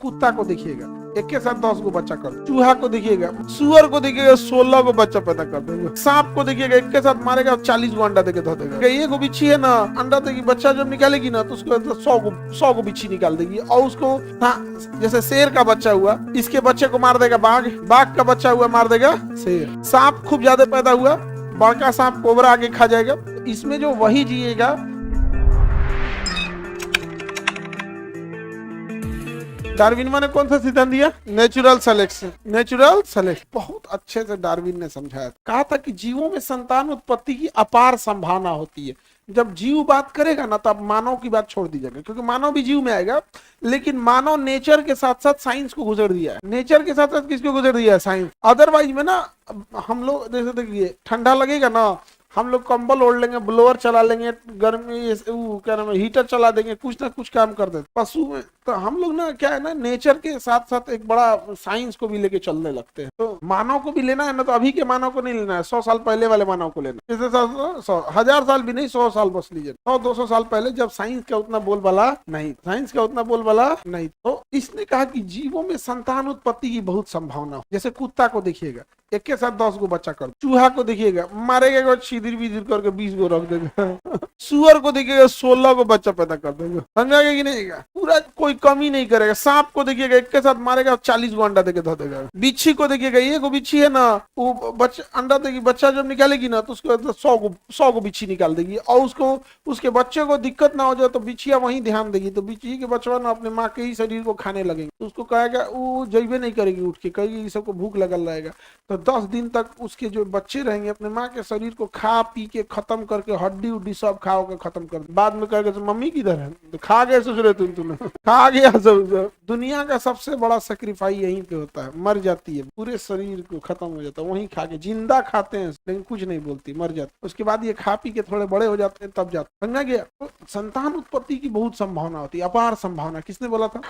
कुत्ता को देखिएगा एक के साथ 10 गो बच्चा कर, चूहा को देखिएगा, सुअर को देखिएगा 16 गो बच्चा पैदा कर देगा, सांप को देखिएगा एक के साथ मारेगा 40 गो अंडा देके धो देगा। ये गो बिच्छी है ना, अंडा देगी, बच्चा जब निकालेगी ना तो उसको 100 गो बिच्छी निकाल देगी और उसको, हाँ, जैसे शेर का बच्चा हुआ इसके बच्चे को मार देगा बाघ, बाघ का बच्चा हुआ मार देगा शेर, सांप खूब ज्यादा पैदा हुआ बड़का सांप कोबरा आगे खा जाएगा। इसमें जो वही जिएगा। डार्विन ने कौन सा सिद्धांत दिया? Natural selection. नेचुरल सिलेक्शन बहुत अच्छे से डार्विन ने समझाया, कहा था कि जीवों में संतान उत्पत्ति की अपार संभावना होती है। जब जीव बात करेगा ना तब मानव की बात छोड़ दीजिएगा, क्योंकि मानव भी जीव में आएगा, लेकिन मानव नेचर के साथ साथ साइंस को गुजर दिया है। नेचर के साथ साथ किसको गुजर दिया है? साइंस। अदरवाइज में ना हम लोग जैसे देखिए ठंडा लगेगा ना, हम लोग कंबल ओढ़ लेंगे, ब्लोअर चला लेंगे, गर्मी क्या नाम है हीटर चला देंगे, कुछ ना कुछ काम कर देते। पशु में तो हम लोग ना क्या है ना, नेचर के साथ साथ एक बड़ा साइंस को भी लेके चलने लगते हैं। तो मानव को भी लेना है ना, तो अभी के मानव को नहीं लेना है, 100 साल पहले वाले मानव को लेना है। 1000 साल भी नहीं, 100 साल बस लीजिए, 100-200 साल पहले, जब साइंस का उतना बोलबाला नहीं। तो इसने कहा कि जीवों में संतान उत्पत्ति की बहुत संभावना हो। जैसे कुत्ता को देखिएगा एक के साथ 10 गो बच्चा कर, चूहा को देखिएगा मारेगा छिदिर बिदिर करके 20 गो रख देगा, सुअर को देखिएगा 16 गो बच्चा पैदा कर देगा, समझाएगा कि नहीं? पूरा कोई कमी नहीं करेगा। सांप को देखिएगा एक के साथ मारेगा 40 गो अंडा देके धो देगा। बिच्छी को देखिएगा, ये गो बिच्छी है ना, वो बच्चा अंडा देगी, बच्चा जब निकालेगी ना तो उसको 100 गो बिच्छी निकाल देगी और उसको उसके बच्चे को दिक्कत ना हो जाए तो बिच्छिया वहीं ध्यान देगी। तो बिच्छी के बच्चा ना अपने माँ के ही शरीर को खाने लगेंगे, तो उसको कहेगा, वो जैबे नहीं करेगी, उठ के कहेगी ये सबको भूख लगल रहेगा। तो 10 दिन तक उसके जो बच्चे रहेंगे अपने माँ के शरीर को खा पी के खत्म करके हड्डी उड्डी सब खा के खत्म कर, बाद में कहेगा तो मम्मी किधर है, तो खा गए ससुरे तुमने खा गया सब। दुनिया का सबसे बड़ा सेक्रीफाइस यहीं पे होता है, मर जाती है, पूरे शरीर को खत्म हो जाता है, वहीं खा के। जिंदा खाते हैं लेकिन कुछ नहीं बोलती, मर जाती। उसके बाद ये खा पी के थोड़े बड़े हो जाते हैं तब जाते, समझा गया? तो संतान उत्पत्ति की बहुत संभावना होती है, अपार संभावना। किसने बोला था?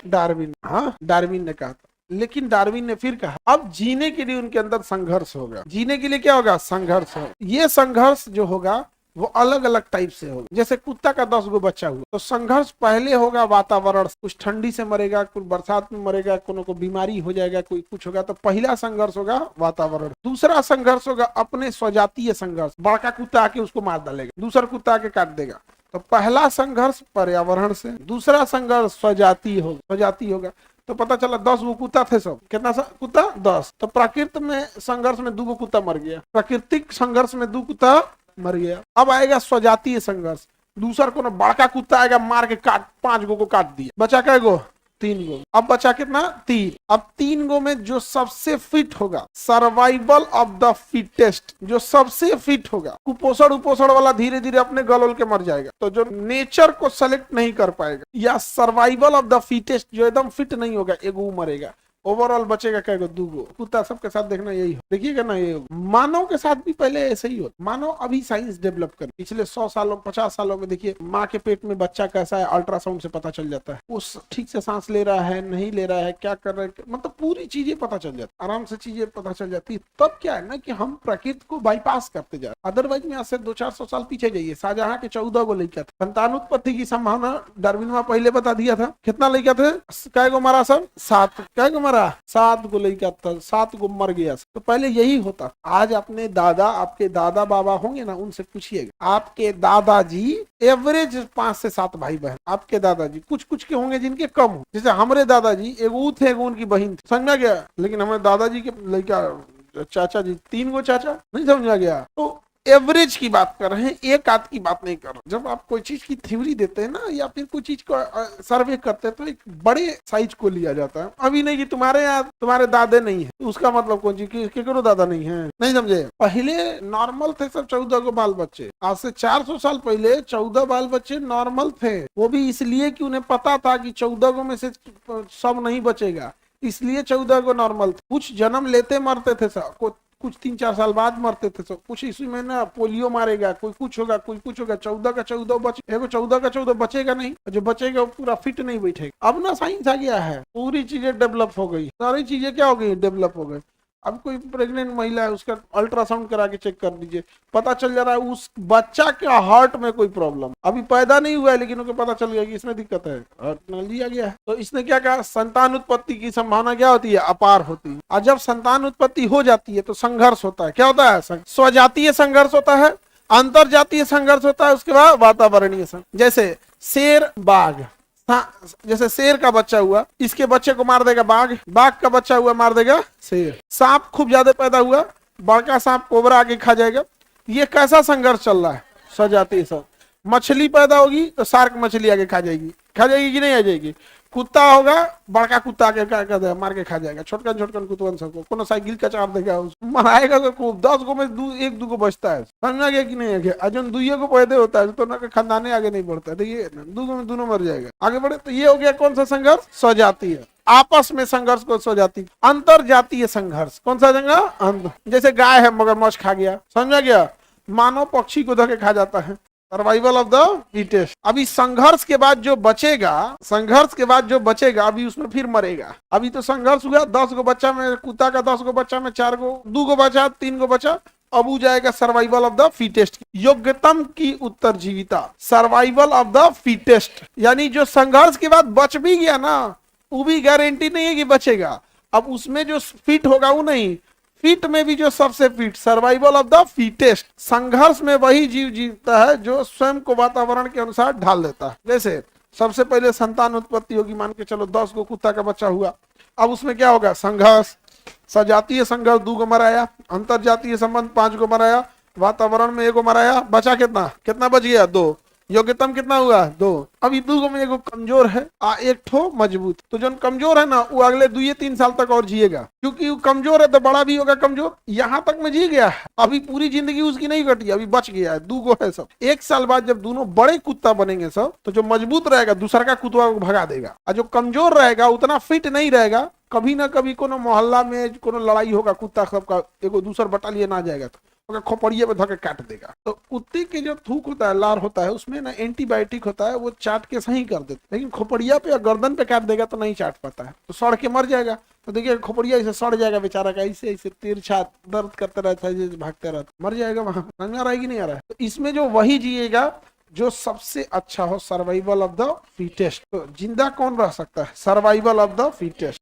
डार्विन। हाँ, डार्विन ने कहा था। लेकिन डार्विन ने फिर कहा अब जीने के लिए उनके अंदर संघर्ष होगा। जीने के लिए क्या होगा? संघर्ष होगा। ये संघर्ष जो होगा वो अलग अलग टाइप से होगा। जैसे कुत्ता का 10 गो बच्चा हुआ तो संघर्ष पहले होगा वातावरण, कुछ ठंडी से मरेगा, कुछ बरसात में मरेगा, को बीमारी हो जाएगा, कोई कुछ होगा, तो पहला संघर्ष होगा वातावरण। दूसरा संघर्ष होगा अपने स्वजातीय संघर्ष, बड़का कुत्ता आके उसको मार डालेगा, दूसरा कुत्ता आके काट देगा। तो पहला संघर्ष पर्यावरण से, दूसरा संघर्ष स्वजातीय होगा। तो पता चला 10 गो कुत्ता थे, सब कितना कुत्ता? 10। तो प्राकृत में संघर्ष में 2 गो कुत्ता मर गया, प्राकृतिक संघर्ष में 2 कुत्ता मर गया। अब आएगा स्वजातीय संघर्ष, दूसरा को ना बड़का कुत्ता आएगा मार के काट 5 गो को काट दिया, बचा कै गो? 3 गो। अब बचा कितना? 3। अब 3 गो में जो सबसे फिट होगा, सर्वाइवल ऑफ द फिटेस्ट, जो सबसे फिट होगा, कुपोषण वाला धीरे धीरे अपने गलोल के मर जाएगा। तो जो नेचर को सेलेक्ट नहीं कर पाएगा, या सर्वाइवल ऑफ द फिटेस्ट जो एकदम फिट नहीं होगा, एगो मरेगा। ओवरऑल बचेगा क्या? 2 गो। कुत्ता सबके साथ देखना यही हो, देखिएगा ना, ये मानव के साथ भी पहले ऐसे ही होता। मानव अभी साइंस डेवलप कर, पिछले 100 सालों 50 सालों में देखिए माँ के पेट में बच्चा कैसा है, अल्ट्रासाउंड से पता चल जाता है, वो ठीक से सांस ले रहा है नहीं ले रहा है, क्या कर रहा है, मतलब पूरी चीजें पता चल जाती, आराम से चीजें पता चल जाती। तब क्या है ना कि हम प्रकृति को बाईपास करते जा रहे। अदरवाइज में आज से 200-400 साल पीछे जाइए, शाहजहां के 14 गो लड़का था, संतान उत्पत्ति की संभावना डार्विन पहले बता दिया था। कितना लड़का थे? कै गो मरा? सब 7। कै गो मरा? 7 गो लड़का था, 7 गो मर गया। तो पहले यही होता। आज अपने दादा, आपके दादा बाबा होंगे ना, उनसे पूछिएगा, आपके दादाजी एवरेज 5 से 7 भाई बहन, आपके दादाजी कुछ के होंगे जिनके कम हो। जैसे हमारे दादाजी एगो थे, एगो उनकी बहन थी, समझा गया? लेकिन हमारे दादाजी के लड़का चाचा जी 3 गो चाचा, नहीं समझा गया? तो एवरेज की बात कर रहे हैं, एक आध की बात नहीं कर रहे। जब आप कोई चीज की थ्योरी देते हैं ना, या फिर कोई चीज को सर्वे करते हैं, तो एक बड़े साइज को लिया जाता है। अभी नहीं कि तुम्हारे यहाँ तुम्हारे दादे नहीं है, तो उसका मतलब कौन चीज कि करो दादा नहीं है, नहीं समझे? पहले नॉर्मल थे सब 14 गो बाल बच्चे। आज से 400 साल पहले 14 बाल बच्चे नॉर्मल थे। वो भी इसलिए कि उन्हें पता था कि 14 गो में से सब नहीं बचेगा, इसलिए 14 गो नॉर्मल थे। कुछ जन्म लेते मरते थे सब, कुछ 3-4 साल बाद मरते थे सब। कुछ इसी में ना पोलियो मारेगा, कोई कुछ होगा, कोई कुछ होगा। 14 का 14 बचे, एगो 14 का 14 बचेगा नहीं, जो बचेगा वो पूरा फिट नहीं बैठेगा। अब ना साइंस आ गया है, पूरी चीजें डेवलप हो गई, सारी चीजें क्या हो गई? डेवलप हो गई। अब कोई प्रेग्नेंट महिला है, उसका अल्ट्रासाउंड करा के चेक कर दीजिए, पता चल जा रहा है उस बच्चा के हार्ट में कोई प्रॉब्लम, अभी पैदा नहीं हुआ है लेकिन उनको पता चल गया कि इसमें दिक्कत है, हार्ट में लिया गया है। तो इसने क्या कहा, संतान उत्पत्ति की संभावना क्या होती है, अपार होती है। और जब संतान उत्पत्ति हो जाती है तो संघर्ष होता है, क्या होता है, स्वजातीय संघर्ष होता है, अंतर जातीय संघर्ष होता है, उसके बाद वातावरणीय संघर्ष। जैसे शेर बाघ, जैसे शेर का बच्चा हुआ, इसके बच्चे को मार देगा बाघ, बाघ का बच्चा हुआ मार देगा शेर। सांप खूब ज्यादा पैदा हुआ, बड़का सांप कोबरा आगे खा जाएगा। ये कैसा संघर्ष चल रहा है, स्वजातीय सब। मछली पैदा होगी तो शार्क मछली आगे खा जाएगी कि नहीं आ जाएगी। कुत्ता होगा, बड़का कुत्ता आके क्या कर देगा, मार के खा जाएगा। छोटकन छोटकन कुत्तवन सबको कोनो साइकिल का चाप देगा, मराएगा तो खूब। 10 गो में एक दो को बचता है, समझा गया कि नहीं गया। अजन दुइये को पैदा होता है तो ना खानदाने आगे नहीं बढ़ता, देखिए दो में दोनों मर जाएगा, आगे बढ़े। तो ये हो गया कौन सा संघर्ष, स्वजातीय, आपस में संघर्ष को स्वजातीय। अंतर जातीय संघर्ष कौन सा जगह, जैसे गाय है मगरमच्छ खा गया, समझा गया, मानव पक्षी को धके खा जाता है, सर्वाइवल ऑफ द फिटेस्ट। अभी संघर्ष के बाद जो बचेगा, संघर्ष के बाद जो बचेगा अभी उसमें फिर मरेगा। अभी तो संघर्ष हुआ, 10 गो बच्चा में, कुत्ता का 10 गो बच्चा में 4 गो, 2 गो बचा, 3 गो बचा, अब वो जाएगा सर्वाइवल ऑफ द फिटेस्ट, योग्यतम की उत्तरजीविता, सर्वाइवल ऑफ द फिटेस्ट। यानी जो संघर्ष के बाद बच भी गया ना, वो भी गारंटी नहीं है कि बचेगा। अब उसमें जो फिट होगा वो नहीं, फिट में भी जो सबसे fit, survival of the fittest. संघर्ष में वही जीव जीता है जो स्वयं को वातावरण के अनुसार ढाल देता है। जैसे सबसे पहले संतान उत्पत्ति होगी, मान के चलो 10 गो कुत्ता का बच्चा हुआ, अब उसमें क्या होगा, संघर्ष, सजातीय संघर्ष 2 गो मराया, अंतर जातीय संबंध 5 गो मराया, वातावरण में 1 गो मराया, बचा कितना, कितना बच गया, 2। योग्यतम कितना हुआ, 2। अभी 2 गो में एगो कमजोर है एक ठो मजबूत। तो जो कमजोर है ना वो अगले 2-3 साल तक और जिएगा, क्योंकि वो कमजोर है तो बड़ा भी होगा कमजोर। यहाँ तक में जी गया है, अभी पूरी जिंदगी उसकी नहीं कटी, अभी बच गया है, 2 गो है सब। 1 साल बाद जब दोनों बड़े कुत्ता बनेंगे सब, तो जो मजबूत रहेगा दूसरा का कुत्ता को भगा देगा, और जो कमजोर रहेगा उतना फिट नहीं रहेगा, कभी ना कभी कोनो मोहल्ला में कोनो लड़ाई होगा, कुत्ता सबका एगो दूसर बटालियन आ जाएगा तो खोपड़िए पे धके काट देगा। तो कुत्ते के जो थूक होता है, लार होता है, उसमें ना एंटीबायोटिक होता है, वो चाट के सही कर देते। लेकिन खोपड़िया पे या गर्दन पे काट देगा तो नहीं चाट पाता है, तो सड़ के मर जाएगा। तो देखिए खोपड़िया ऐसे सड़ जाएगा बेचारा का, ऐसे ऐसे तिरछा दर्द करता रहता है, जैसे भागते रहता, मर जाएगा वहां। समझ में आ रहा है कि नहीं आ रहा है। तो इसमें जो वही जिएगा जो सबसे अच्छा हो, सर्वाइवल ऑफ द फिटेस्ट। तो जिंदा कौन रह सकता है, सर्वाइवल ऑफ द फिटेस्ट।